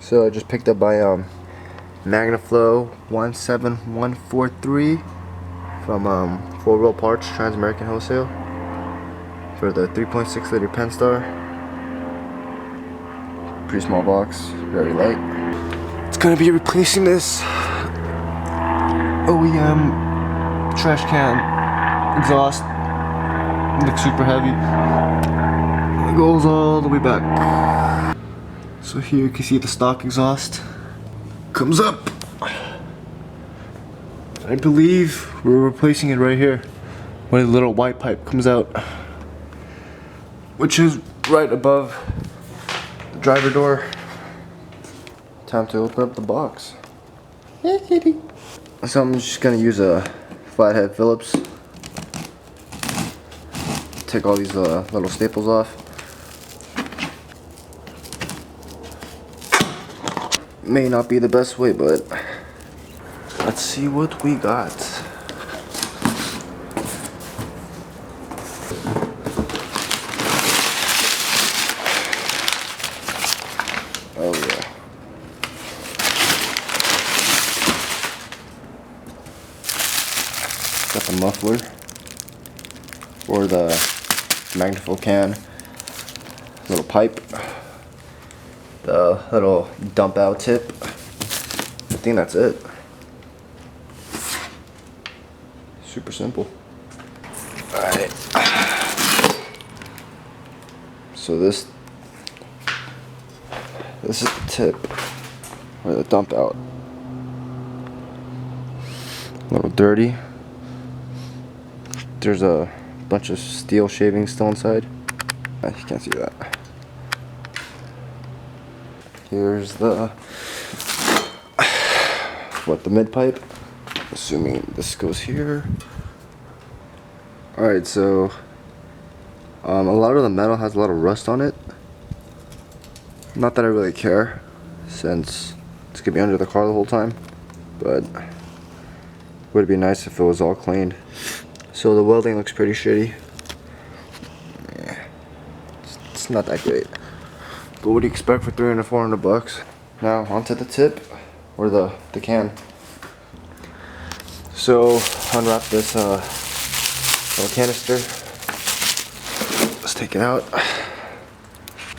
So I just picked up my Magnaflow 17143 from 4 Wheel Parts, Trans-American Wholesale, for the 3.6 liter Penstar. Pretty small box, very light. It's gonna be replacing this OEM trash can exhaust. Looks super heavy. It goes all the way back. So here you can see the stock exhaust comes up. I believe we're replacing it right here. When the little white pipe comes out, which is right above the driver door. Time to open up the box. Hey kitty. So I'm just gonna use a flathead Phillips. Take all these little staples off. May not be the best way, but let's see what we got. Oh yeah. Got the muffler for the Magnaflow can, little pipe, the little dump out tip. I think that's it. Super simple. Alright. So this is the tip, or the dump out. A little dirty. There's a bunch of steel shavings still inside. You can't see that. Here's the mid pipe. Assuming this goes here. Alright, so a lot of the metal has a lot of rust on it. Not that I really care, since it's gonna be under the car the whole time, but would be nice if it was all cleaned. So the welding looks pretty shitty. Yeah, it's not that great. But what do you expect for 300 to 400 bucks? Now onto the tip, or the can. So unwrap this little canister. Let's take it out.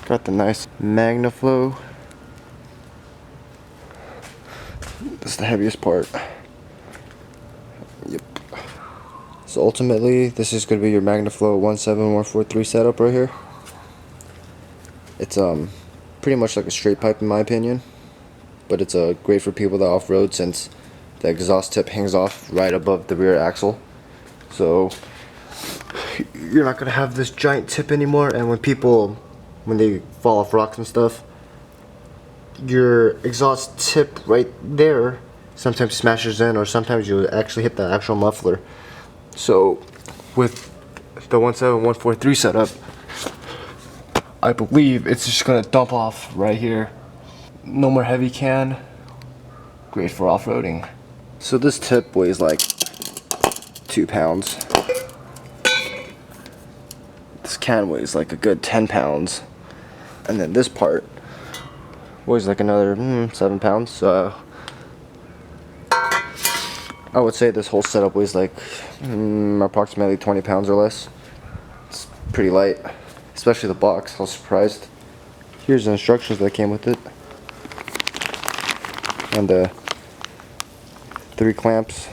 Got the nice Magnaflow. This is the heaviest part. Yep. So ultimately, this is going to be your Magnaflow 17143 setup right here. It's pretty much like a straight pipe in my opinion, but it's great for people that off-road since the exhaust tip hangs off right above the rear axle. So you're not going to have this giant tip anymore, and when they fall off rocks and stuff, your exhaust tip right there sometimes smashes in, or sometimes you actually hit the actual muffler. So with the 17143 setup, I believe it's just gonna dump off right here. No more heavy can. Great for off-roading. So this tip weighs like 2 pounds. This can weighs like a good 10 pounds. And then this part weighs like another 7 pounds. So I would say this whole setup weighs like approximately 20 pounds or less. It's pretty light, especially the box. I was surprised. Here's the instructions that came with it, and the 3 clamps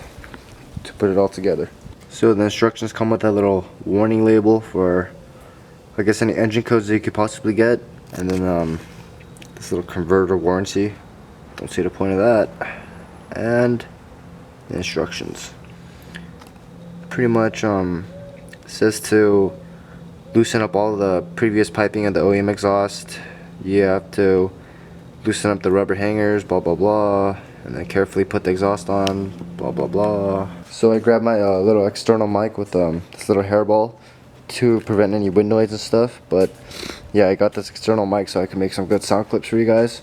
to put it all together. So the instructions come with that little warning label for, I guess, any engine codes that you could possibly get, and then this little converter warranty. Don't see the point of that. And the instructions. Pretty much says to loosen up all the previous piping of the OEM exhaust. You have to loosen up the rubber hangers, blah blah blah, and then carefully put the exhaust on, blah blah blah. So I grabbed my little external mic with this little hairball to prevent any wind noise and stuff. But yeah, I got this external mic so I can make some good sound clips for you guys.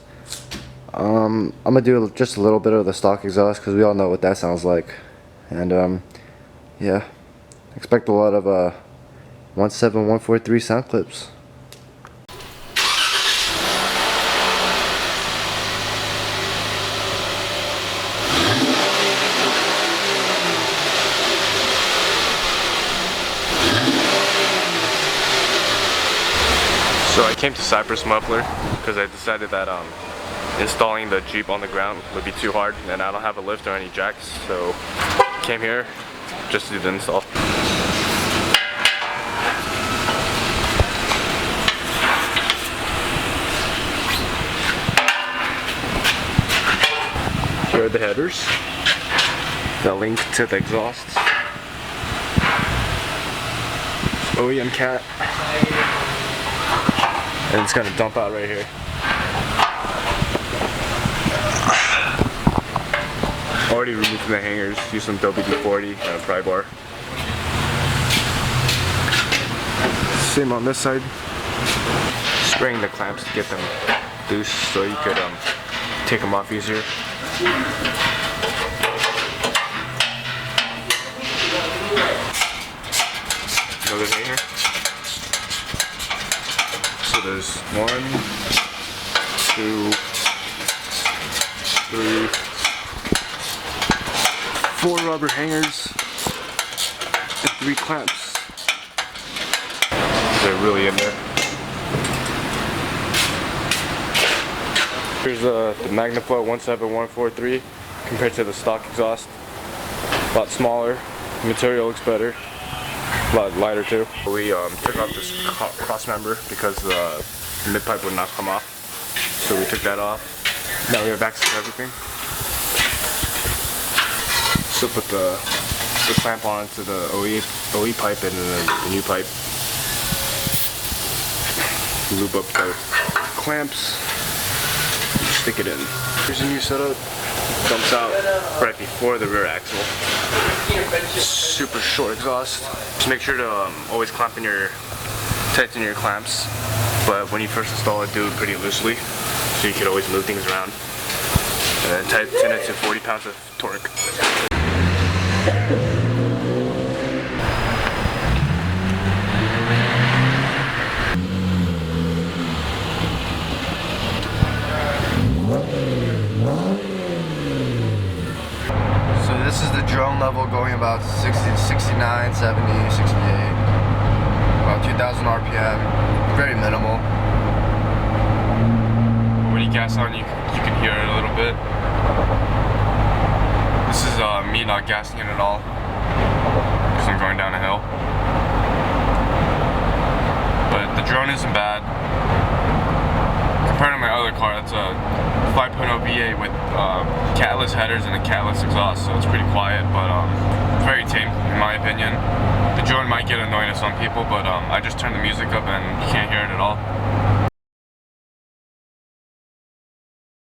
I'm gonna do just a little bit of the stock exhaust because we all know what that sounds like. And yeah, expect a lot of 17143 sound clips. So I came to Cypress Muffler because I decided that installing the Jeep on the ground would be too hard and I don't have a lift or any jacks, so came here just to do the install. Here are the headers that link to the exhausts. OEM cat, and it's gonna dump out right here. Already removed from the hangers, use some WD-40 and a pry bar. Same on this side. Spraying the clamps to get them loose so you could take them off easier. Another hanger. So there's 1, 2, 3, 4 rubber hangers and 3 clamps. They're really in there. Here's the Magnaflow 17143 compared to the stock exhaust. A lot smaller, the material looks better, a lot lighter too. We took off this cross member because the mid pipe would not come off, so we took that off. Now we have access to everything. So put the clamp onto the OE pipe and then the new pipe. Lube up the clamps. Stick it in. Here's a new setup. Dumps out right before the rear axle. Super short exhaust. Just make sure to always tighten your clamps. But when you first install it, do it pretty loosely, so you can always move things around. And then tighten it to 40 pounds of torque. This is the drone level going about 60 to 69, 70, 68, about 2,000 RPM, very minimal. When you gas on, you can hear it a little bit. This is me not gassing it at all, because I'm going down a hill. But the drone isn't bad. Compared to my other car, that's a 5.0 V8 with catless headers and a catless exhaust, so it's pretty quiet, but very tame in my opinion. The drone might get annoying to some people, but I just turned the music up and you can't hear it at all.